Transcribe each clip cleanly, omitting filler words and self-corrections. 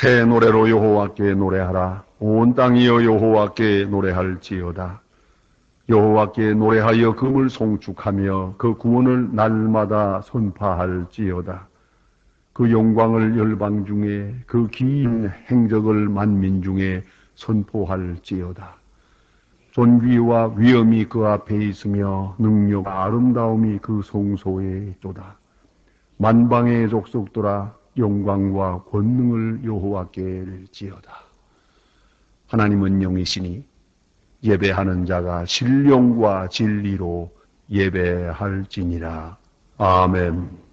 새 노래로 여호와께 노래하라. 온 땅이여 여호와께 노래할지어다. 여호와께 노래하여 금을 송축하며 그 구원을 날마다 선파할지어다. 그 영광을 열방 중에 그 긴 행적을 만민 중에 선포할지어다. 존귀와 위엄이 그 앞에 있으며 능력과 아름다움이 그 성소에 있도다. 만방의 족속들아 영광과 권능을 여호와께 일지어다. 하나님은 영이시니 예배하는 자가 신령과 진리로 예배할지니라. 아멘.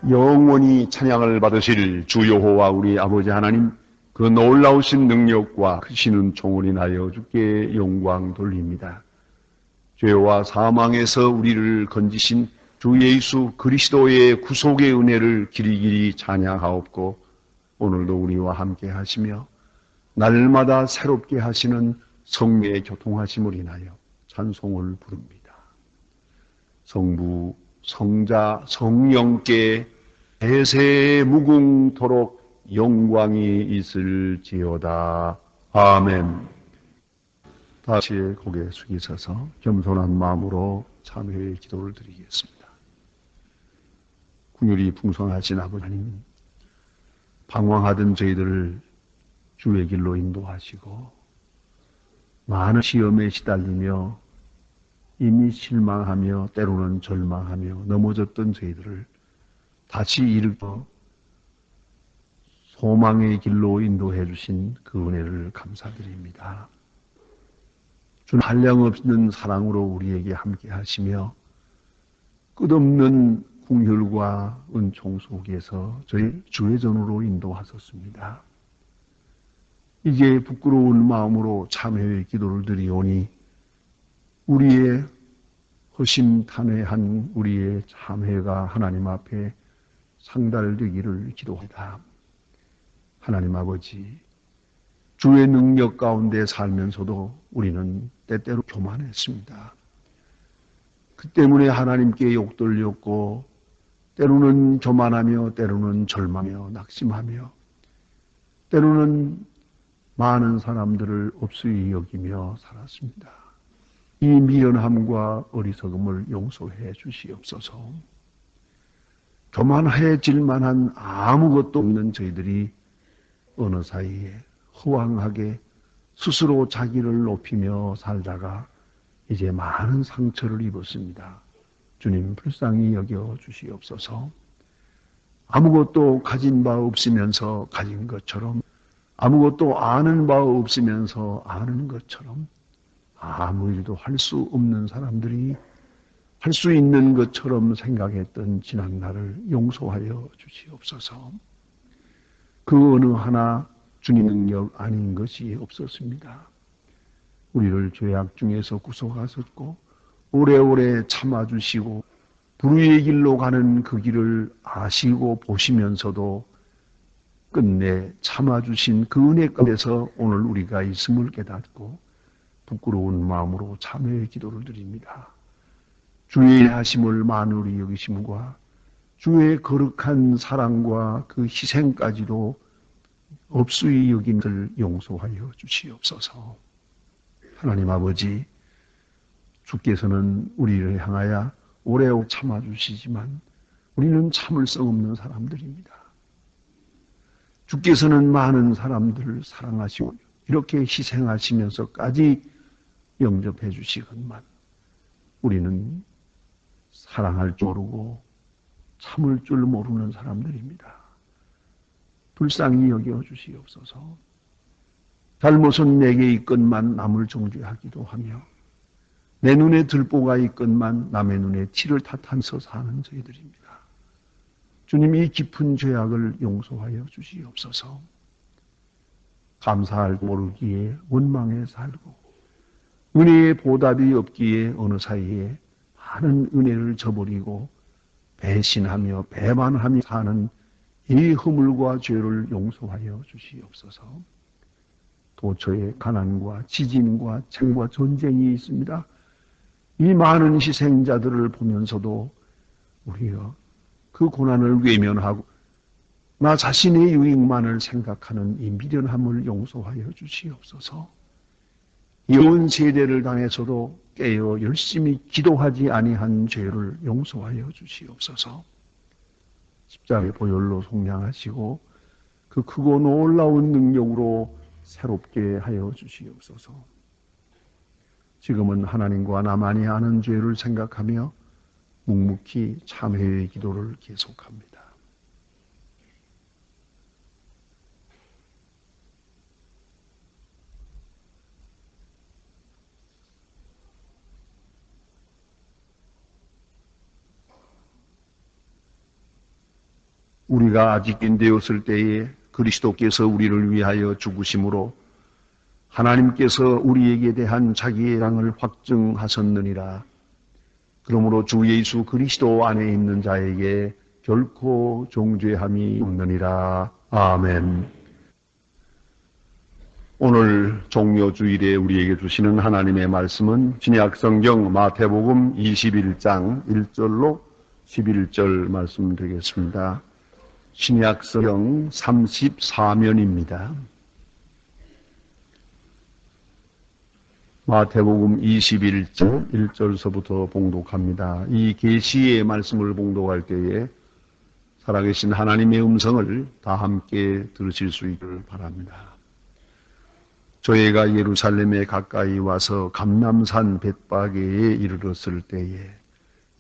영원히 찬양을 받으실 주 여호와 우리 아버지 하나님, 그 놀라우신 능력과 크신 은총을 인하여 주께 영광 돌립니다. 죄와 사망에서 우리를 건지신 주 예수 그리스도의 구속의 은혜를 길이길이 찬양하옵고, 오늘도 우리와 함께 하시며 날마다 새롭게 하시는 성령의 교통하심을 인하여 찬송을 부릅니다. 성부, 성자, 성령께 대세 무궁토록 영광이 있을지어다. 아멘. 다시 고개 숙이셔서 겸손한 마음으로 참회의 기도를 드리겠습니다. 긍휼이 풍성하신 아버지 하나님, 방황하던 저희들을 주의 길로 인도하시고 많은 시험에 시달리며 이미 실망하며 때로는 절망하며 넘어졌던 저희들을 다시 일으켜 소망의 길로 인도해 주신 그 은혜를 감사드립니다. 주는 한량없는 사랑으로 우리에게 함께 하시며 끝없는 긍휼과 은총 속에서 저희 주의 전으로 인도하셨습니다. 이제 부끄러운 마음으로 참회의 기도를 드리오니 우리의 허심탄회한 우리의 참회가 하나님 앞에 상달되기를 기도합니다. 하나님 아버지, 주의 능력 가운데 살면서도 우리는 때때로 교만했습니다. 그 때문에 하나님께 욕돌렸고, 때로는 교만하며 때로는 절망하며 낙심하며 때로는 많은 사람들을 업수히 여기며 살았습니다. 이 미련함과 어리석음을 용서해 주시옵소서. 교만해질 만한 아무것도 없는 저희들이 어느 사이에 허황하게 스스로 자기를 높이며 살다가 이제 많은 상처를 입었습니다. 주님 불쌍히 여겨 주시옵소서. 아무것도 가진 바 없으면서 가진 것처럼, 아무것도 아는 바 없으면서 아는 것처럼, 아무 일도 할 수 없는 사람들이 할 수 있는 것처럼 생각했던 지난 날을 용서하여 주시옵소서. 그 어느 하나 주님 능력 아닌 것이 없었습니다. 우리를 죄악 중에서 구속하셨고 오래오래 참아주시고 불의의 길로 가는 그 길을 아시고 보시면서도 끝내 참아주신 그 은혜 가운데서 오늘 우리가 있음을 깨닫고 부끄러운 마음으로 참회의 기도를 드립니다. 주의 하심을 만으로 여기심과 주의 거룩한 사랑과 그 희생까지도 없수히 여김을 용서하여 주시옵소서. 하나님 아버지, 주께서는 우리를 향하여 오래오래 참아주시지만 우리는 참을성 없는 사람들입니다. 주께서는 많은 사람들을 사랑하시고 이렇게 희생하시면서까지 영접해 주시건만 우리는 사랑할 줄 모르고 참을 줄 모르는 사람들입니다. 불쌍히 여겨 주시옵소서. 잘못은 내게 있건만 남을 정죄하기도 하며 내 눈에 들보가 있건만 남의 눈에 티를 탓하면서 사는 저희들입니다. 주님, 이 깊은 죄악을 용서하여 주시옵소서. 감사할 모르기에 원망에 살고 은혜의 보답이 없기에 어느 사이에 많은 은혜를 저버리고 배신하며 배반하며 사는 이 허물과 죄를 용서하여 주시옵소서. 도처에 가난과 지진과 창과 전쟁이 있습니다. 이 많은 희생자들을 보면서도 우리가 그 고난을 외면하고 나 자신의 유익만을 생각하는 이 미련함을 용서하여 주시옵소서. 온 세대를 당해서도 깨어 열심히 기도하지 아니한 죄를 용서하여 주시옵소서. 십자가의 보혈로 속량하시고 그 크고 놀라운 능력으로 새롭게 하여 주시옵소서. 지금은 하나님과 나만이 아는 죄를 생각하며 묵묵히 참회의 기도를 계속합니다. 우리가 아직 인되었을 때에 그리스도께서 우리를 위하여 죽으심으로 하나님께서 우리에게 대한 자기의 사랑을 확증하셨느니라. 그러므로 주 예수 그리스도 안에 있는 자에게 결코 정죄함이 없느니라. 아멘. 오늘 종료주일에 우리에게 주시는 하나님의 말씀은 신약성경 마태복음 21장 1절로 11절 말씀 되겠습니다. 신약성경 34면입니다. 마태복음 21장 1절서부터 봉독합니다. 이 계시의 말씀을 봉독할 때에 살아계신 하나님의 음성을 다 함께 들으실 수 있기를 바랍니다. 저희가 예루살렘에 가까이 와서 감람산 벳바게에 이르렀을 때에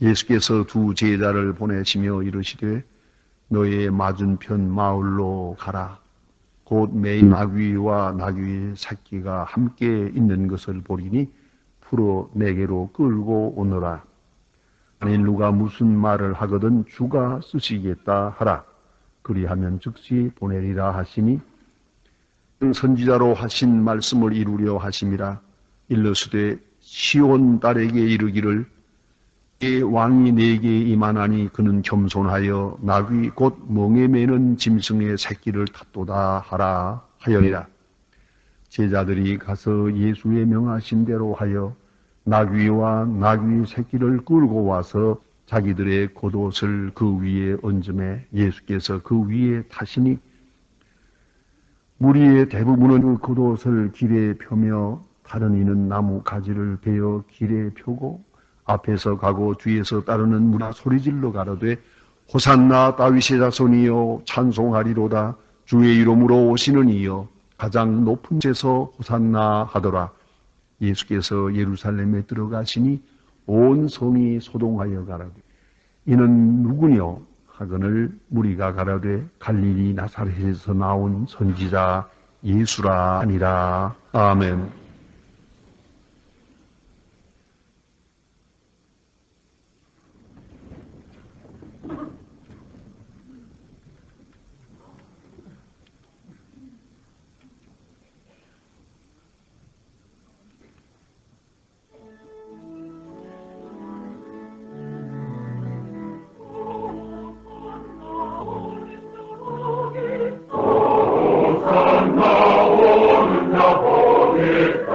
예수께서 두 제자를 보내시며 이르시되 너의 맞은편 마을로 가라. 곧 매인 나귀와 나귀의 새끼가 함께 있는 것을 보리니 풀어 내게로 끌고 오너라. 만일 누가 무슨 말을 하거든 주가 쓰시겠다 하라. 그리하면 즉시 보내리라 하시니 선지자로 하신 말씀을 이루려 하심이라. 일러스되 시온 딸에게 이르기를 왕이 내게 임하나니 그는 겸손하여 나귀 곧 멍에 매는 짐승의 새끼를 탔도다 하라 하여니라. 제자들이 가서 예수의 명하신 대로 하여 나귀와 나귀 새끼를 끌고 와서 자기들의 겉옷을 그 위에 얹음에 예수께서 그 위에 타시니 무리의 대부분은 그 겉옷을 길에 펴며 다른 이는 나무 가지를 베어 길에 펴고 앞에서 가고 뒤에서 따르는 무리가 소리질러 가로되 호산나 다윗의 자손이여 찬송하리로다. 주의 이름으로 오시는 이여 가장 높은 데서 호산나 하더라. 예수께서 예루살렘에 들어가시니 온 성이 소동하여 가라되 이는 누구뇨 하거늘 무리가 가라되 갈릴리 나사렛에서 나온 선지자 예수라 하니라. 아멘. 나오는 자 보니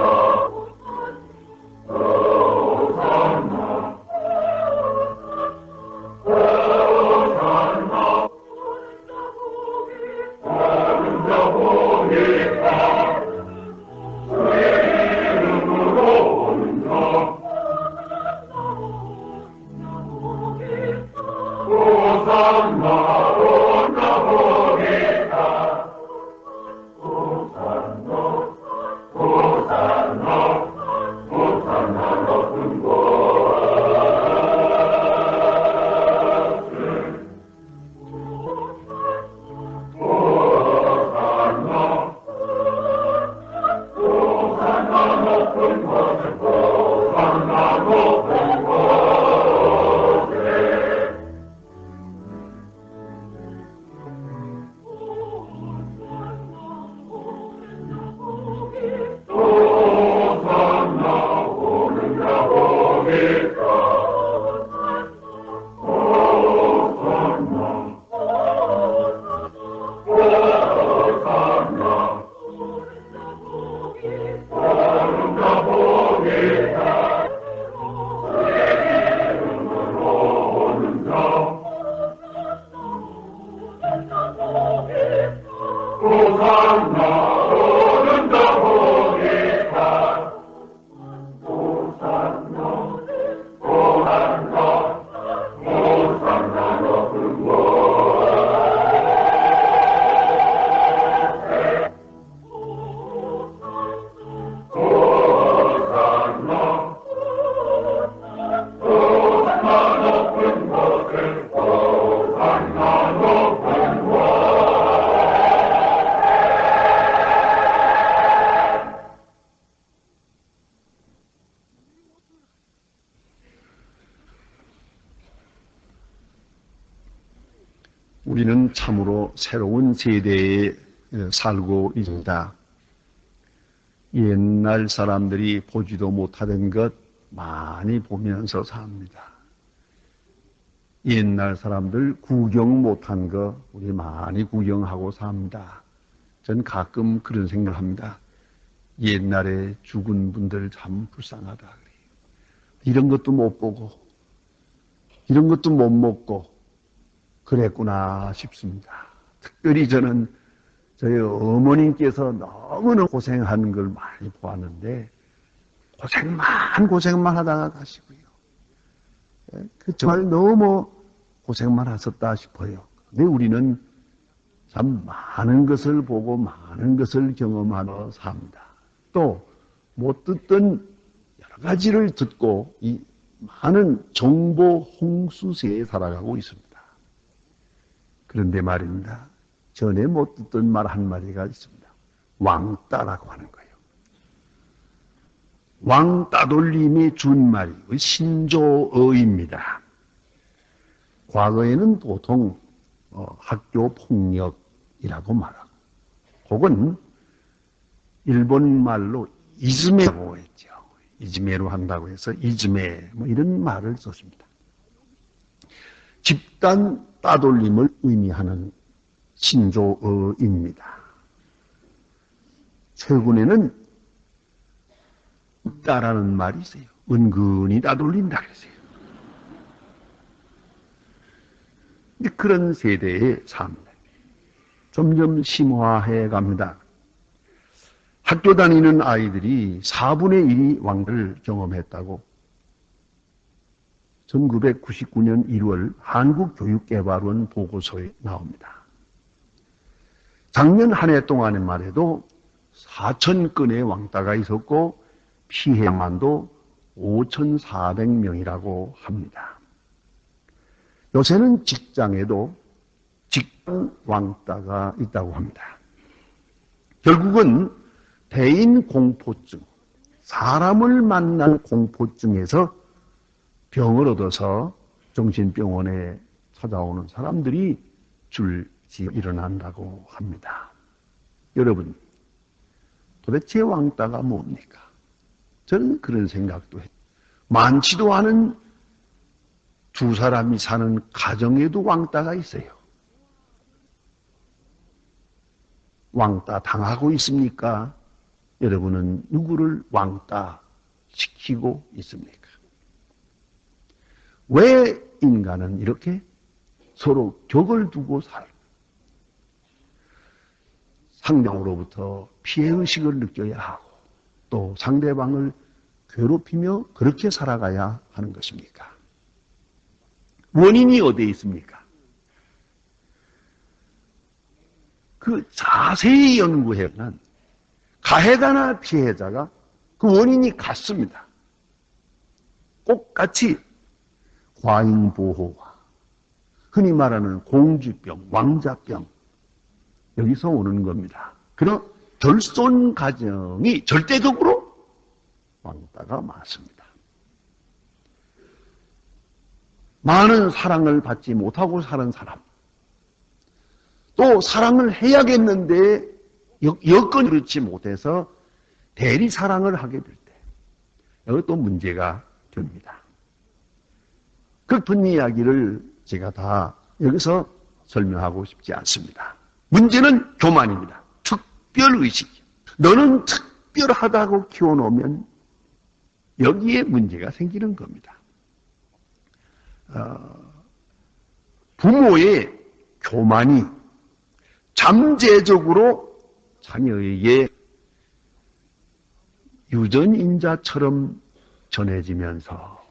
우리는 참으로 새로운 세대에 살고 있습니다. 옛날 사람들이 보지도 못하던 것 많이 보면서 삽니다. 옛날 사람들 구경 못한 거 우리 많이 구경하고 삽니다. 전 가끔 그런 생각을 합니다. 옛날에 죽은 분들 참 불쌍하다 그래요. 이런 것도 못 보고 이런 것도 못 먹고 그랬구나 싶습니다. 특별히 저는 저희 어머님께서 너무나 고생하는 걸 많이 보았는데 고생만 하다가 가시고요. 정말 너무 고생만 하셨다 싶어요. 근데 우리는 참 많은 것을 보고 많은 것을 경험하며 삽니다. 또 못 듣던 여러 가지를 듣고 이 많은 정보 홍수세에 살아가고 있습니다. 그런데 말입니다. 전에 못 듣던 말 한마디가 있습니다. 왕따라고 하는 거예요. 왕따돌림이 준 말이 신조어입니다. 과거에는 보통 학교 폭력이라고 말하고 혹은 일본 말로 이즈메라고 했죠. 이즈메로 한다고 해서 이즈메 이런 말을 썼습니다. 집단 따돌림을 의미하는 신조어입니다. 최근에는 따라는 말이 있어요. 은근히 따돌린다 그랬어요. 그런 세대의 삶 점점 심화해 갑니다. 학교 다니는 아이들이 4분의 1이 왕따를 경험했다고 1999년 1월 한국교육개발원 보고서에 나옵니다. 작년 한 해 동안에만 해도 4,000건의 왕따가 있었고 피해만도 5,400명이라고 합니다. 요새는 직장에도 직장 왕따가 있다고 합니다. 결국은 대인 공포증, 사람을 만난 공포증에서 병을 얻어서 정신병원에 찾아오는 사람들이 줄지 일어난다고 합니다. 여러분, 도대체 왕따가 뭡니까? 저는 그런 생각도 해요. 많지도 않은 두 사람이 사는 가정에도 왕따가 있어요. 왕따 당하고 있습니까? 여러분은 누구를 왕따 시키고 있습니까? 왜 인간은 이렇게 서로 격을 두고 살까? 상대방으로부터 피해의식을 느껴야 하고 또 상대방을 괴롭히며 그렇게 살아가야 하는 것입니까? 원인이 어디에 있습니까? 그 자세히 연구해보면 가해자나 피해자가 그 원인이 같습니다. 꼭 같이 과잉보호와 흔히 말하는 공주병, 왕자병 여기서 오는 겁니다. 그런 결손 가정이 절대적으로 왕따가 많습니다. 많은 사랑을 받지 못하고 사는 사람, 또 사랑을 해야겠는데 여건이 그렇지 못해서 대리 사랑을 하게 될 때, 이것도 문제가 됩니다. 깊은 이야기를 제가 다 여기서 설명하고 싶지 않습니다. 문제는 교만입니다. 특별의식. 너는 특별하다고 키워놓으면 여기에 문제가 생기는 겁니다. 부모의 교만이 잠재적으로 자녀에게 유전인자처럼 전해지면서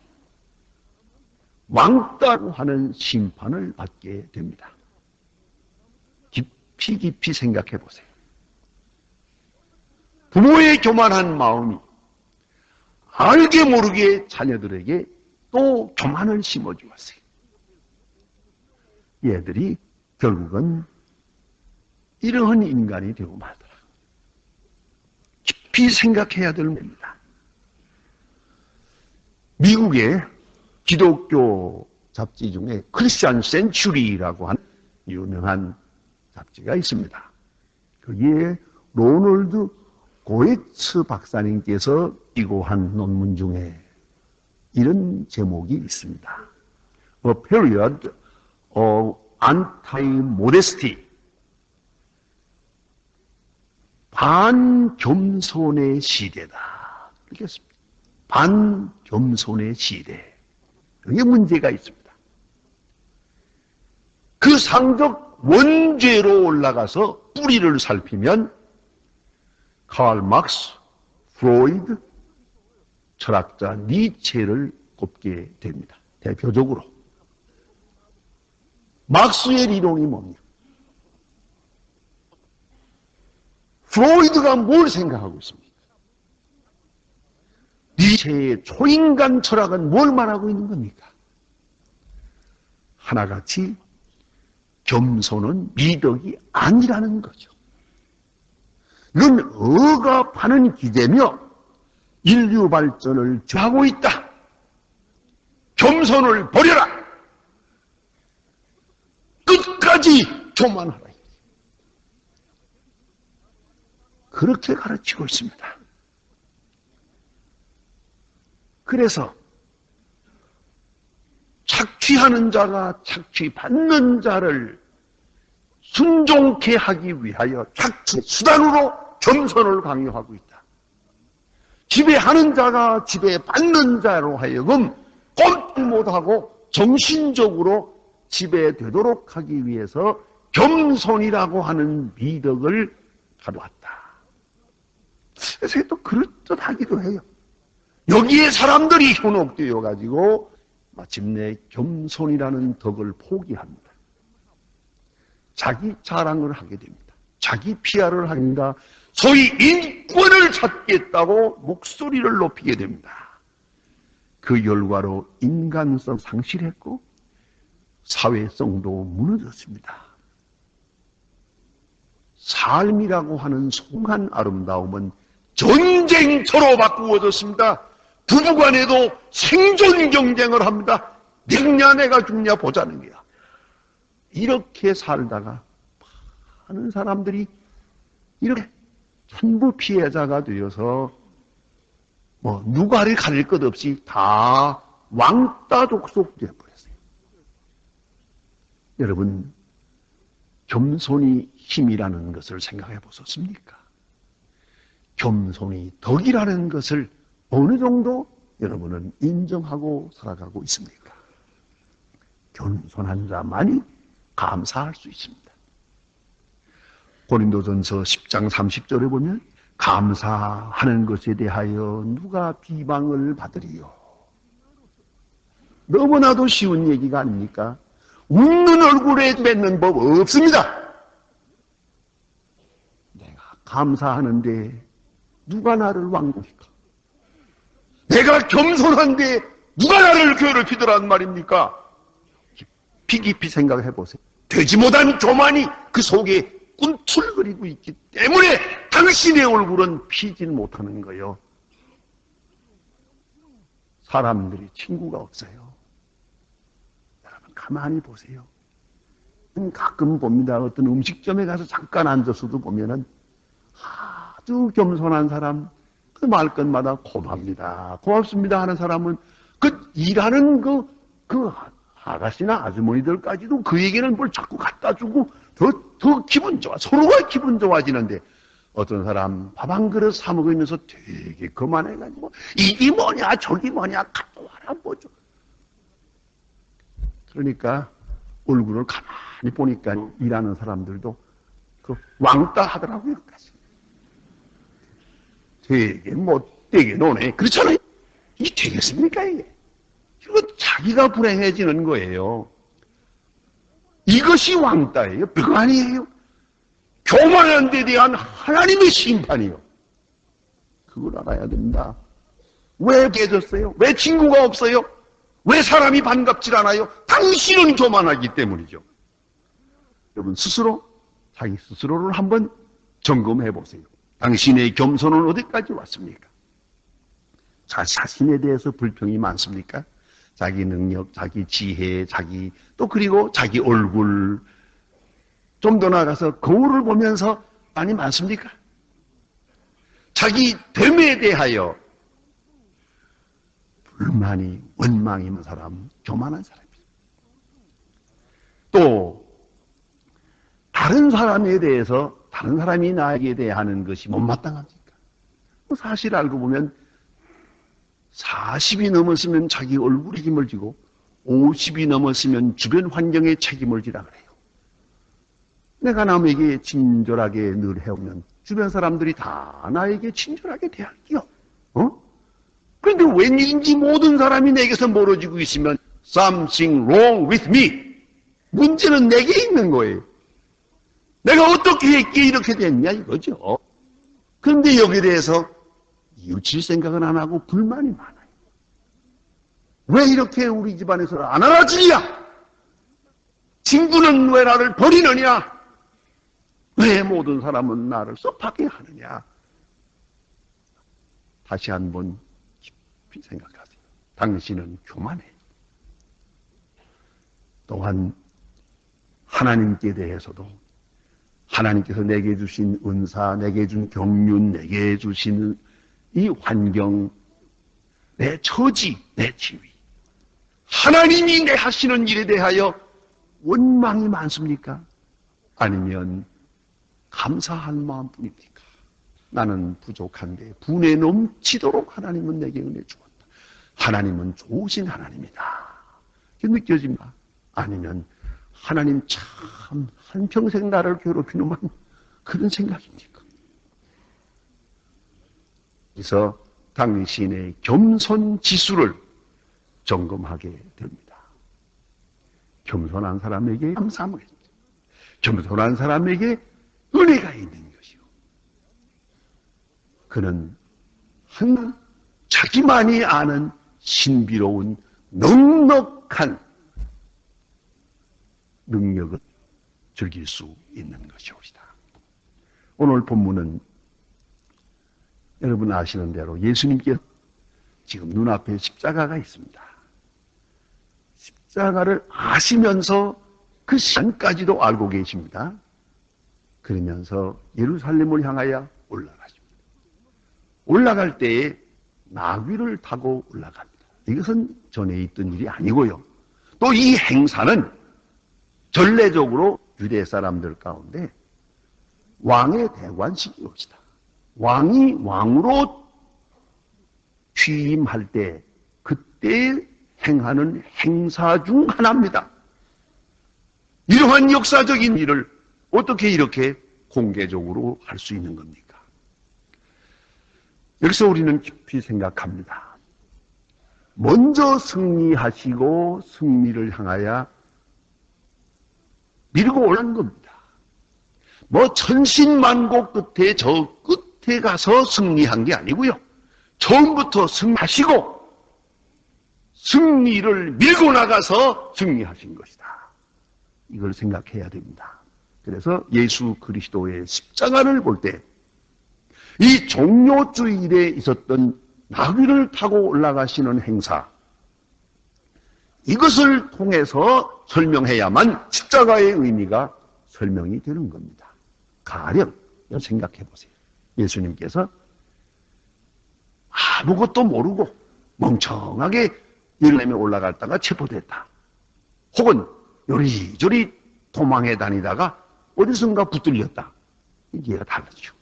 왕따로 하는 심판을 받게 됩니다. 깊이 생각해 보세요. 부모의 교만한 마음이 알게 모르게 자녀들에게 또 교만을 심어주었어요. 얘들이 결국은 이러한 인간이 되고 말더라. 깊이 생각해야 될 문제입니다. 미국의 기독교 잡지 중에 크리스천 센츄리라고 하는 유명한 잡지가 있습니다. 거기에 로널드 고에츠 박사님께서 기고한 논문 중에 이런 제목이 있습니다. A period of anti-modesty. 반겸손의 시대다. 이렇게 했습니다. 반겸손의 시대. 여기에 문제가 있습니다. 그 상적 원죄로 올라가서 뿌리를 살피면 칼 막스, 프로이드, 철학자 니체를 꼽게 됩니다. 대표적으로. 막스의 이론이 뭡니까? 프로이드가 뭘 생각하고 있습니까? 니체의 초인간 철학은 뭘 말하고 있는 겁니까? 하나같이 겸손은 미덕이 아니라는 거죠. 이건 억압하는 기제며 인류 발전을 저하고 있다. 겸손을 버려라. 끝까지 교만하라. 그렇게 가르치고 있습니다. 그래서 착취하는 자가 착취받는 자를 순종케 하기 위하여 착취 수단으로 겸손을 강요하고 있다. 지배하는 자가 지배받는 자로 하여금 꼼짝 못하고 정신적으로 지배되도록 하기 위해서 겸손이라고 하는 미덕을 가져왔다. 그래서 또 그럴듯하기도 해요. 여기에 사람들이 현혹되어 가지고 마침내 겸손이라는 덕을 포기합니다. 자기 자랑을 하게 됩니다. 자기 PR을 합니다. 소위 인권을 찾겠다고 목소리를 높이게 됩니다. 그 결과로 인간성 상실했고 사회성도 무너졌습니다. 삶이라고 하는 송한 아름다움은 전쟁터로 바꾸어졌습니다. 부부간에도 생존 경쟁을 합니다. 내가 내가 죽냐 보자는 거야. 이렇게 살다가 많은 사람들이 이렇게 전부 피해자가 되어서 누가를 가릴 것 없이 다 왕따 족속 되어버렸어요. 여러분, 겸손이 힘이라는 것을 생각해 보셨습니까? 겸손이 덕이라는 것을 어느 정도 여러분은 인정하고 살아가고 있습니까? 겸손한 자만이 감사할 수 있습니다. 고린도전서 10장 30절에 보면 감사하는 것에 대하여 누가 비방을 받으리요. 너무나도 쉬운 얘기가 아닙니까? 웃는 얼굴에 맺는 법 없습니다. 내가 감사하는데 누가 나를 왕국일까? 내가 겸손한데 누가 나를 괴롭히더란 말입니까? 깊이 생각해 보세요. 되지 못한 교만이 그 속에 꿈틀거리고 있기 때문에 당신의 얼굴은 피지 못하는 거예요. 사람들이 친구가 없어요. 여러분 가만히 보세요. 가끔 봅니다. 어떤 음식점에 가서 잠깐 앉아서도 보면은 아주 겸손한 사람, 그 말 것마다 고맙습니다. 고맙습니다 하는 사람은 그 일하는 그 아가씨나 아주머니들까지도 그에게는 뭘 자꾸 갖다 주고 더 기분 좋아. 서로가 기분 좋아지는데 어떤 사람 밥 한 그릇 사 먹으면서 되게 그만해가지고 이게 뭐냐 저기 뭐냐 갖다 와라 뭐죠. 그러니까 얼굴을 가만히 보니까 일하는 사람들도 그 왕따 하더라고요. 되게 못되게 노네. 그렇잖아요. 이게 되겠습니까 이게? 이거 자기가 불행해지는 거예요. 이것이 왕따예요. 별거 아니에요. 교만한 데 대한 하나님의 심판이요. 그걸 알아야 된다. 왜 깨졌어요? 왜 친구가 없어요? 왜 사람이 반갑질 않아요? 당신은 교만하기 때문이죠. 여러분 자기 스스로를 한번 점검해 보세요. 당신의 겸손은 어디까지 왔습니까? 자신에 대해서 불평이 많습니까? 자기 능력, 자기 지혜, 그리고 자기 얼굴, 좀 더 나아가서 거울을 보면서 많이 많습니까? 자기 됨에 대하여 불만이, 원망이 있는 사람, 교만한 사람입니다. 또 다른 사람에 대해서, 다른 사람이 나에게 대하는 것이 못마땅합니까? 사실 알고 보면 40이 넘었으면 자기 얼굴에 책임을 지고 50이 넘었으면 주변 환경에 책임을 지라 그래요. 내가 남에게 친절하게 늘 해오면 주변 사람들이 다 나에게 친절하게 대할게요. 그런데 왠지 모든 사람이 내게서 멀어지고 있으면 something wrong with me. 문제는 내게 있는 거예요. 내가 어떻게 했기에 이렇게 됐냐 이거죠. 그런데 여기에 대해서 이웃칠 생각은 안 하고 불만이 많아요. 왜 이렇게 우리 집안에서 안 알아주냐? 친구는 왜 나를 버리느냐? 왜 모든 사람은 나를 섭하게 하느냐? 다시 한번 깊이 생각하세요. 당신은 교만해. 또한 하나님께 대해서도 하나님께서 내게 주신 은사, 내게 준 경륜, 내게 주신 이 환경, 내 처지, 내 지위, 하나님이 내 하시는 일에 대하여 원망이 많습니까? 아니면 감사한 마음뿐입니까? 나는 부족한데 분에 넘치도록 하나님은 내게 은혜 주었다. 하나님은 좋으신 하나님이다. 이게 느껴집니다. 아니면 하나님 참 한평생 나를 괴롭히는만 그런 생각입니까? 그래서 당신의 겸손 지수를 점검하게 됩니다. 겸손한 사람에게 감사함을 합니다. 겸손한 사람에게 은혜가 있는 것이요. 그는 항상 자기만이 아는 신비로운 넉넉한 능력을 즐길 수 있는 것이옵니다. 오늘 본문은 여러분 아시는 대로 예수님께서 지금 눈앞에 십자가가 있습니다. 십자가를 아시면서 그 시간까지도 알고 계십니다. 그러면서 예루살렘을 향하여 올라가십니다. 올라갈 때에 나귀를 타고 올라갑니다. 이것은 전에 있던 일이 아니고요. 또 이 행사는 전례적으로 유대 사람들 가운데 왕의 대관식이옵니다. 왕이 왕으로 취임할 때 그때 행하는 행사 중 하나입니다. 이러한 역사적인 일을 어떻게 이렇게 공개적으로 할 수 있는 겁니까? 여기서 우리는 깊이 생각합니다. 먼저 승리하시고 승리를 향하여 밀고 올라간 겁니다. 뭐 천신만고 끝에 저 끝에 가서 승리한 게 아니고요. 처음부터 승리하시고 승리를 밀고 나가서 승리하신 것이다. 이걸 생각해야 됩니다. 그래서 예수 그리스도의 십자가를 볼 때 이 종료주일에 있었던 나귀를 타고 올라가시는 행사, 이것을 통해서 설명해야만 십자가의 의미가 설명이 되는 겁니다. 가령 생각해 보세요. 예수님께서 아무것도 모르고 멍청하게 예루살렘에 올라갔다가 체포됐다. 혹은 요리조리 도망해 다니다가 어디선가 붙들렸다. 이해가 다르죠.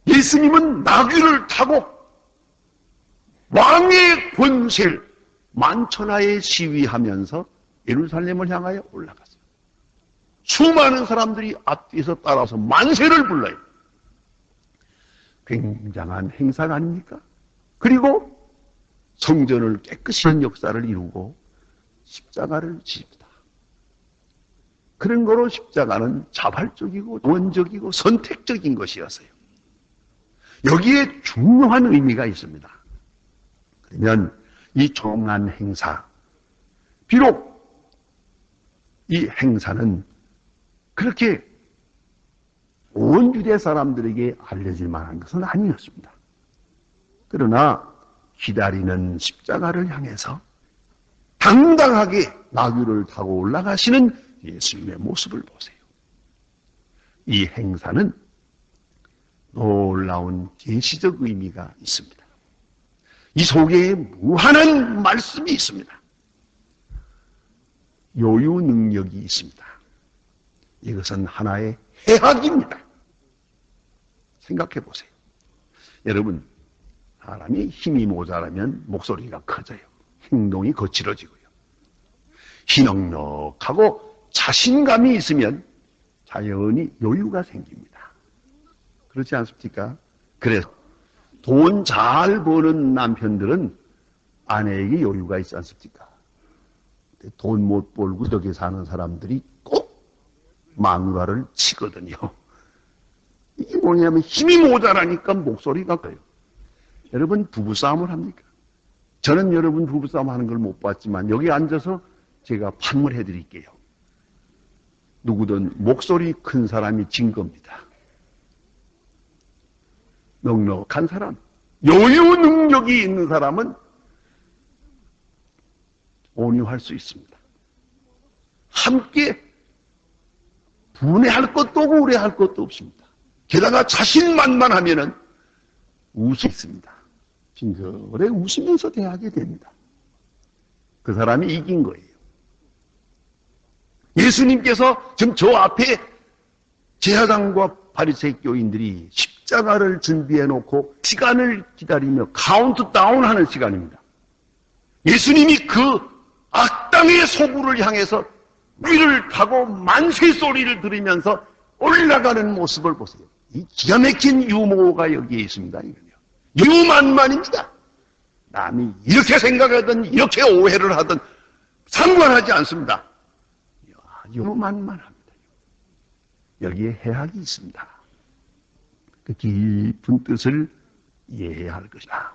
예수님은 나귀를 타고 왕의 권세를 만천하에 시위하면서 예루살렘을 향하여 올라갔어요. 수많은 사람들이 앞뒤에서 따라서 만세를 불러요. 굉장한 행사가 아닙니까? 그리고 성전을 깨끗이 한 역사를 이루고 십자가를 지십니다. 그런 거로 십자가는 자발적이고 원적이고 선택적인 것이었어요. 여기에 중요한 의미가 있습니다. 그러면 이 종한 행사, 비록 이 행사는 그렇게 온 유대 사람들에게 알려질 만한 것은 아니었습니다. 그러나 기다리는 십자가를 향해서 당당하게 나귀를 타고 올라가시는 예수님의 모습을 보세요. 이 행사는 놀라운 계시적 의미가 있습니다. 이 속에 무한한 말씀이 있습니다. 요유 능력이 있습니다. 이것은 하나의 해악입니다. 생각해 보세요. 여러분, 사람이 힘이 모자라면 목소리가 커져요. 행동이 거칠어지고요. 희넉넉하고 자신감이 있으면 자연히 여유가 생깁니다. 그렇지 않습니까? 그래서 돈 잘 버는 남편들은 아내에게 여유가 있지 않습니까? 돈 못 벌고 저렇게 사는 사람들이 꼭 마누라를 치거든요. 이게 뭐냐면 힘이 모자라니까 목소리가 커요. 여러분 부부싸움을 합니까? 저는 여러분 부부싸움 하는 걸 못 봤지만 여기 앉아서 제가 판문해 드릴게요. 누구든 목소리 큰 사람이 진 겁니다. 넉넉한 사람, 여유 능력이 있는 사람은 온유할 수 있습니다. 함께 분해할 것도 없고 우려할 것도 없습니다. 게다가 자신만만하면은 웃을 수 있습니다. 징그레 웃으면서 대하게 됩니다. 그 사람이 이긴 거예요. 예수님께서 지금 저 앞에 제사장과 바리새인 교인들이 십자가를 준비해 놓고 시간을 기다리며 카운트다운 하는 시간입니다. 예수님이 그 악당의 소굴을 향해서 위를 타고 만세 소리를 들으면서 올라가는 모습을 보세요. 이 기가 막힌 유머가 여기에 있습니다. 이건요. 유만만입니다. 남이 이렇게 생각하든 이렇게 오해를 하든 상관하지 않습니다. 유만만합니다. 여기에 해악이 있습니다. 그 깊은 뜻을 이해해야 할 것이다.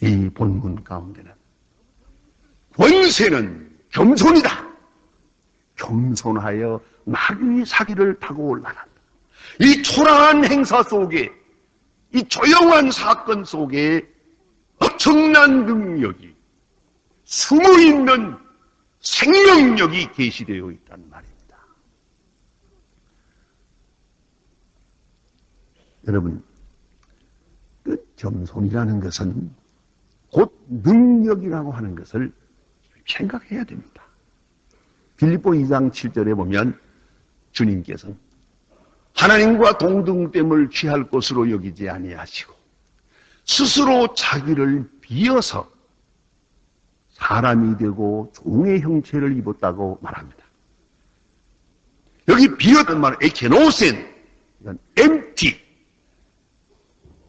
이 본문 가운데는 권세는 겸손이다. 겸손하여 나귀 사기를 타고 올라간다. 이 초라한 행사 속에, 이 조용한 사건 속에 엄청난 능력이 숨어있는 생명력이 계시되어 있다는 말입니다. 여러분, 그 겸손이라는 것은 곧 능력이라고 하는 것을 생각해야 됩니다. 빌립보 2장 7절에 보면 주님께서 하나님과 동등됨을 취할 것으로 여기지 아니하시고 스스로 자기를 비어서 사람이 되고 종의 형체를 입었다고 말합니다. 여기 비었다는 말은 에케노센, 이건 empty,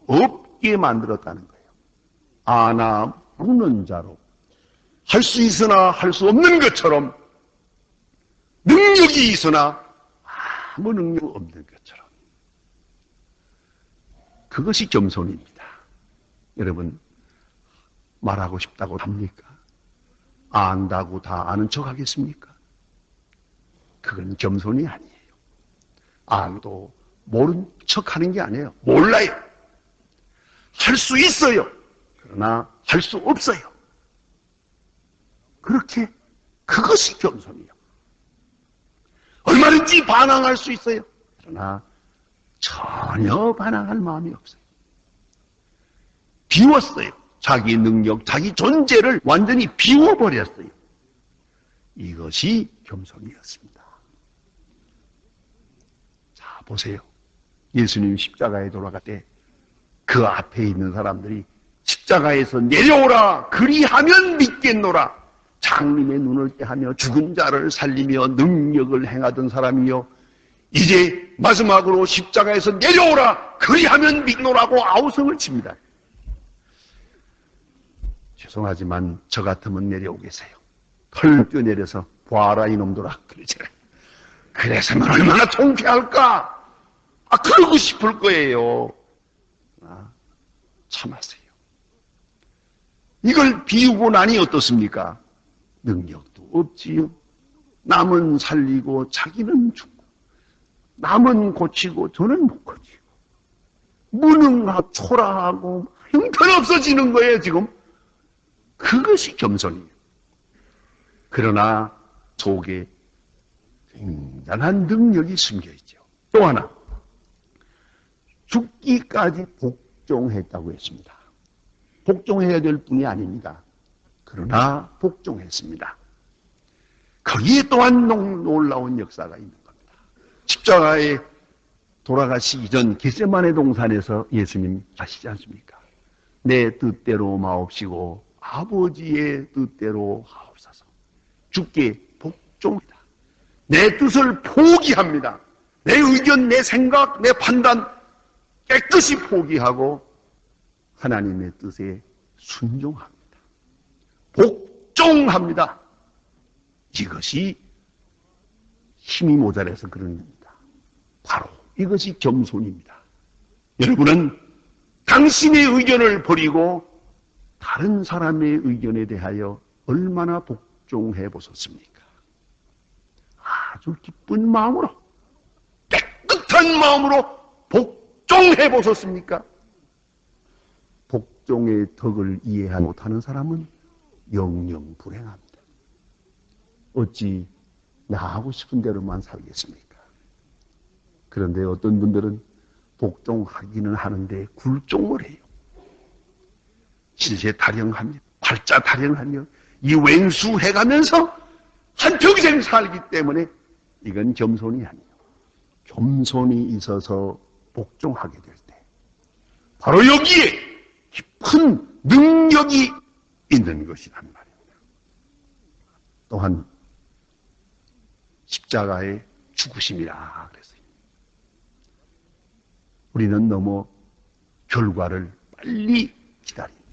없게 만들었다는 거예요. 아나 묻는 자로 할 수 있으나 할 수 없는 것처럼 능력이 있으나 아무 능력 없는 것처럼. 그것이 겸손입니다. 여러분, 말하고 싶다고 합니까? 안다고 다 아는 척 하겠습니까? 그건 겸손이 아니에요. 알도 모른 척 하는 게 아니에요. 몰라요. 할 수 있어요. 그러나 할 수 없어요. 그렇게 그것이 겸손이에요. 얼마든지 반항할 수 있어요. 그러나 전혀 반항할 마음이 없어요. 비웠어요. 자기 능력, 자기 존재를 완전히 비워버렸어요. 이것이 겸손이었습니다. 자, 보세요. 예수님 십자가에 돌아갈 때 그 앞에 있는 사람들이 십자가에서 내려오라, 그리하면 믿겠노라. 장님의 눈을 떼하며 죽은 자를 살리며 능력을 행하던 사람이요, 이제 마지막으로 십자가에서 내려오라, 그리하면 믿노라고 아우성을 칩니다. 죄송하지만 저 같으면 내려오겠어요. 털 뛰어내려서 봐라 이놈들아 그러잖아요. 그래서면 얼마나 통쾌할까? 그러고 싶을 거예요. 참았어요. 이걸 비우고 나니 어떻습니까? 능력도 없지요. 남은 살리고 자기는 죽고, 남은 고치고 저는 못 고치고, 무능하고 초라하고 형편없어지는 거예요 지금. 그것이 겸손이에요. 그러나 속에 굉장한 능력이 숨겨 있죠. 또 하나, 죽기까지 복종했다고 했습니다. 복종해야 될 뿐이 아닙니다. 그러나 복종했습니다. 거기에 또한 놀라운 역사가 있는 겁니다. 십자가에 돌아가시기 전 겟세마네 동산에서 예수님 하시지 않습니까? 내 뜻대로 마옵시고 아버지의 뜻대로 하옵소서. 주께 복종합니다. 내 뜻을 포기합니다. 내 의견, 내 생각, 내 판단 깨끗이 포기하고 하나님의 뜻에 순종합니다. 복종합니다. 이것이 힘이 모자라서 그런 겁니다. 바로 이것이 겸손입니다. 여러분은 당신의 의견을 버리고 다른 사람의 의견에 대하여 얼마나 복종해 보셨습니까? 아주 기쁜 마음으로, 깨끗한 마음으로 복종해 보셨습니까? 복종의 덕을 이해하지 못하는 사람은 영영 불행합니다. 어찌 나 하고 싶은 대로만 살겠습니까? 그런데 어떤 분들은 복종하기는 하는데 굴종을 해요. 실제 타령하며 팔자 타령하며 이 왼수해가면서 한평생 살기 때문에 이건 겸손이 아니에요. 겸손이 있어서 복종하게 될 때 바로 여기에 깊은 능력이 있는 것이란 말입니다. 또한 십자가의 죽으심이라 그랬어요. 우리는 너무 결과를 빨리 기다립니다.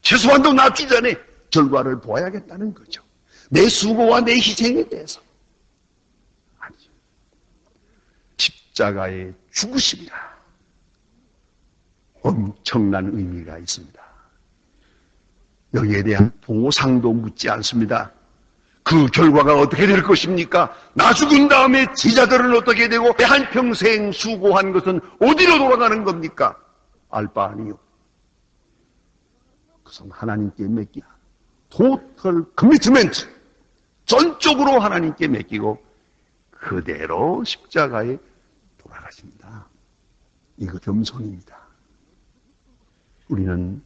최소한도 낫기 전에 결과를 보아야겠다는 거죠. 내 수고와 내 희생에 대해서. 아니죠. 십자가의 죽으심이라 엄청난 의미가 있습니다. 여기에 대한 보상도 묻지 않습니다. 그 결과가 어떻게 될 것입니까? 나 죽은 다음에 제자들은 어떻게 되고 한평생 수고한 것은 어디로 돌아가는 겁니까? 알 바 아니요. 그것은 하나님께 맡기라. 토탈 커미트멘트. 전적으로 하나님께 맡기고 그대로 십자가에 돌아가십니다. 이거 겸손입니다. 우리는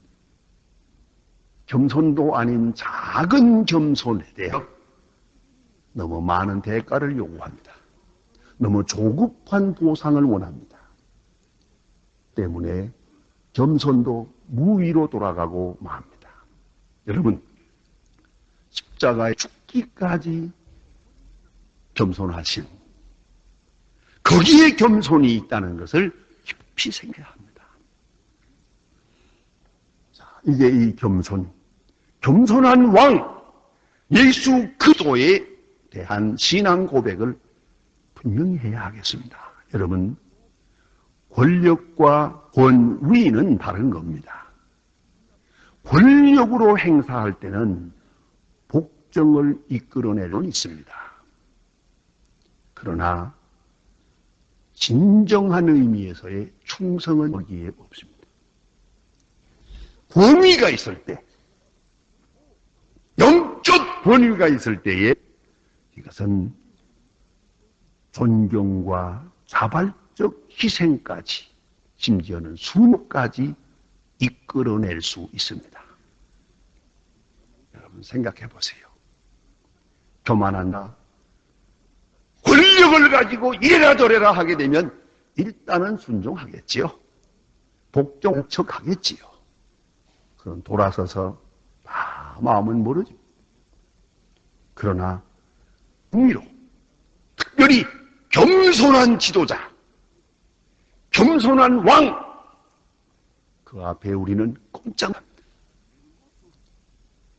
겸손도 아닌 작은 겸손에 대해 너무 많은 대가를 요구합니다. 너무 조급한 보상을 원합니다. 때문에 겸손도 무위로 돌아가고 맙니다. 여러분, 십자가에 죽기까지 겸손하신 거기에 겸손이 있다는 것을 깊이 생각해야 합니다. 자, 이게 이 겸손한 왕 예수 그리스도에 대한 신앙 고백을 분명히 해야 하겠습니다. 여러분, 권력과 권위는 다른 겁니다. 권력으로 행사할 때는 복정을 이끌어낼 수는 있습니다. 그러나 진정한 의미에서의 충성은 거기에 없습니다. 권위가 있을 때, 영적 권위가 있을 때에 이것은 존경과 자발적 희생까지, 심지어는 순옥까지 이끌어낼 수 있습니다. 여러분 생각해 보세요. 교만한다, 권력을 가지고 이래라 저래라 하게 되면 일단은 순종하겠지요. 복종척하겠지요. 그럼 돌아서서 마음은 모르죠. 그러나 흥미로 특별히 겸손한 지도자, 겸손한 왕, 그 앞에 우리는 꼼짝합니다.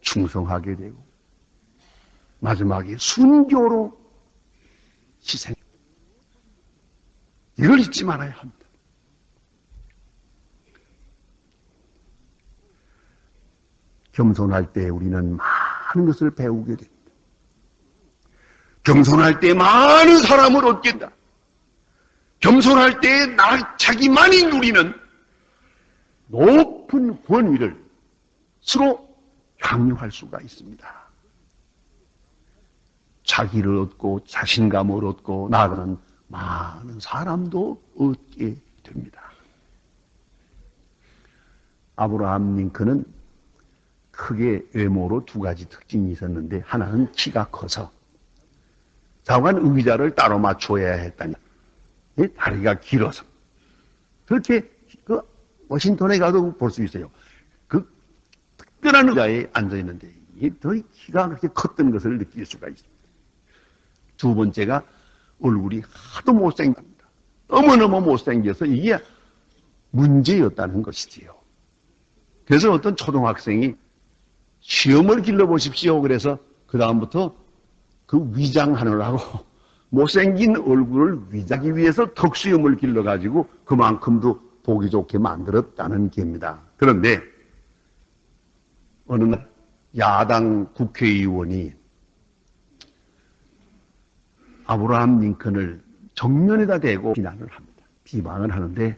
충성하게 되고 마지막에 순교로 희생. 이걸 잊지 말아야 합니다. 겸손할 때 우리는 많은 것을 배우게 됩니다. 겸손할 때 많은 사람을 얻게 된다. 겸손할 때 자기만이 누리는 높은 권위를 스스로 향유할 수가 있습니다. 자기를 얻고 자신감을 얻고 나아가는 많은 사람도 얻게 됩니다. 아브라함 링컨은 크게 외모로 두 가지 특징이 있었는데, 하나는 키가 커서 좌우간 의자를 따로 맞춰야 했다니, 다리가 길어서. 그렇게 워싱턴에 가도 볼 수 있어요. 그 특별한 의자에 앉아 있는데 더 키가 그렇게 컸던 것을 느낄 수가 있습니다. 두 번째가 얼굴이 하도 못생깁니다. 너무너무 못생겨서 이게 문제였다는 것이지요. 그래서 어떤 초등학생이 시험을 길러보십시오. 그래서 그 다음부터 그 위장하느라고 못생긴 얼굴을 위장하기 위해서 턱수염을 길러가지고 그만큼도 보기 좋게 만들었다는 게입니다. 그런데 어느 날 야당 국회의원이 아브라함 링컨을 정면에다 대고 비난을 합니다. 비방을 하는데,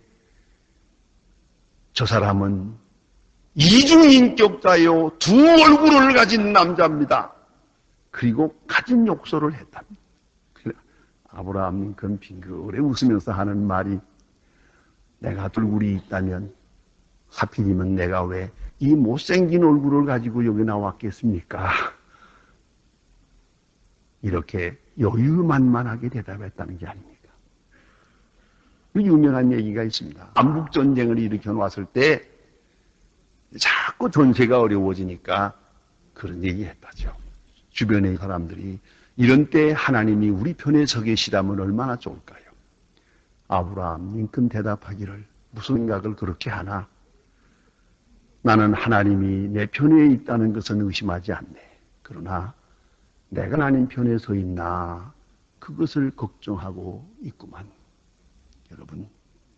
저 사람은 이중인격자요, 두 얼굴을 가진 남자입니다. 그리고 가진 욕설을 했답니다. 아브라함 링컨 빙그레 웃으면서 하는 말이, 내가 얼굴이 있다면 하필이면 내가 왜 이 못생긴 얼굴을 가지고 여기 나왔겠습니까? 이렇게 여유만만하게 대답했다는 게 아닙니까? 그 유명한 얘기가 있습니다. 남북전쟁을 일으켜 놨을 때 자꾸 전세가 어려워지니까 그런 얘기 했다죠. 주변의 사람들이 이런 때 하나님이 우리 편에 서 계시다면 얼마나 좋을까요? 아브라함 링컨 대답하기를, 무슨 생각을 그렇게 하나? 나는 하나님이 내 편에 있다는 것은 의심하지 않네. 그러나 내가 하나님 편에 서 있나, 그것을 걱정하고 있구만. 여러분,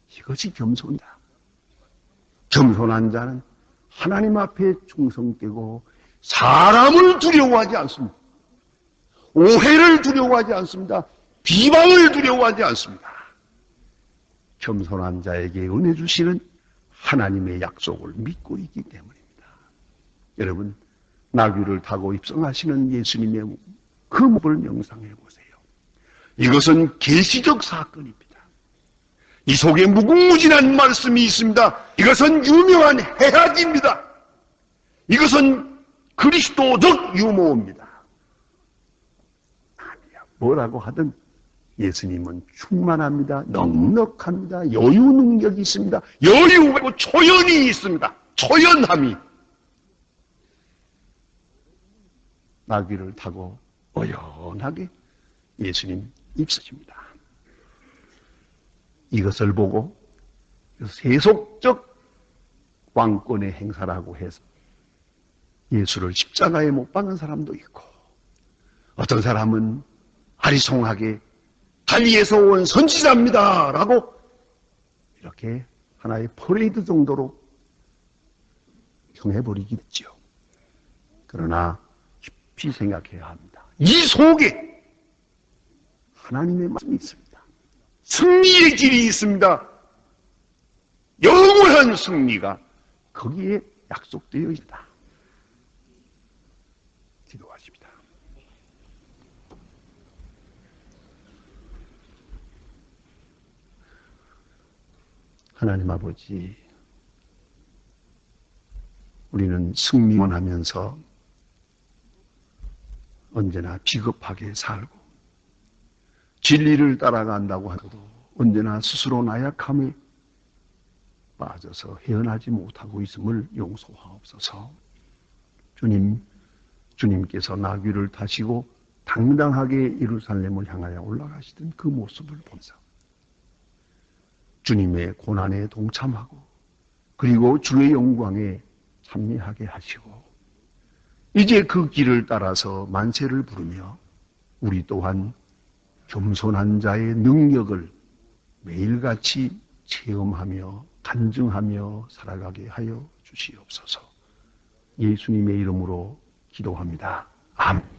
이것이 겸손이다. 겸손한 자는 하나님 앞에 충성되고 사람을 두려워하지 않습니다. 오해를 두려워하지 않습니다. 비방을 두려워하지 않습니다. 겸손한 자에게 은혜 주시는 하나님의 약속을 믿고 있기 때문입니다. 여러분, 나귀를 타고 입성하시는 예수님의 그 모습을 명상해 보세요. 이것은 계시적 사건입니다. 이 속에 무궁무진한 말씀이 있습니다. 이것은 유명한 해학입니다. 이것은 그리스도적 유모입니다. 아니야, 뭐라고 하든 예수님은 충만합니다. 넉넉합니다. 여유 능력이 있습니다. 여유가 있고 초연이 있습니다. 초연함이. 나귀를 타고 어연하게 예수님 입서십니다. 이것을 보고 세속적 왕권의 행사라고 해서 예수를 십자가에 못 박은 사람도 있고, 어떤 사람은 아리송하게 달리에서 온 선지자입니다 라고 이렇게 하나의 퍼레이드 정도로 형해버리겠죠. 그러나 깊이 생각해야 합니다. 이 속에 하나님의 말씀이 있습니다. 승리의 길이 있습니다. 영원한 승리가 거기에 약속되어 있다. 기도하십니다. 하나님 아버지, 우리는 승리만 하면서 언제나 비겁하게 살고, 진리를 따라간다고 하고도 언제나 스스로 나약함에 빠져서 헤어나지 못하고 있음을 용서하옵소서. 주님께서 나귀를 타시고 당당하게 예루살렘을 향하여 올라가시던 그 모습을 보면서 주님의 고난에 동참하고, 그리고 주의 영광에 참여하게 하시고, 이제 그 길을 따라서 만세를 부르며 우리 또한 겸손한 자의 능력을 매일같이 체험하며 간증하며 살아가게 하여 주시옵소서. 예수님의 이름으로 기도합니다. 아멘.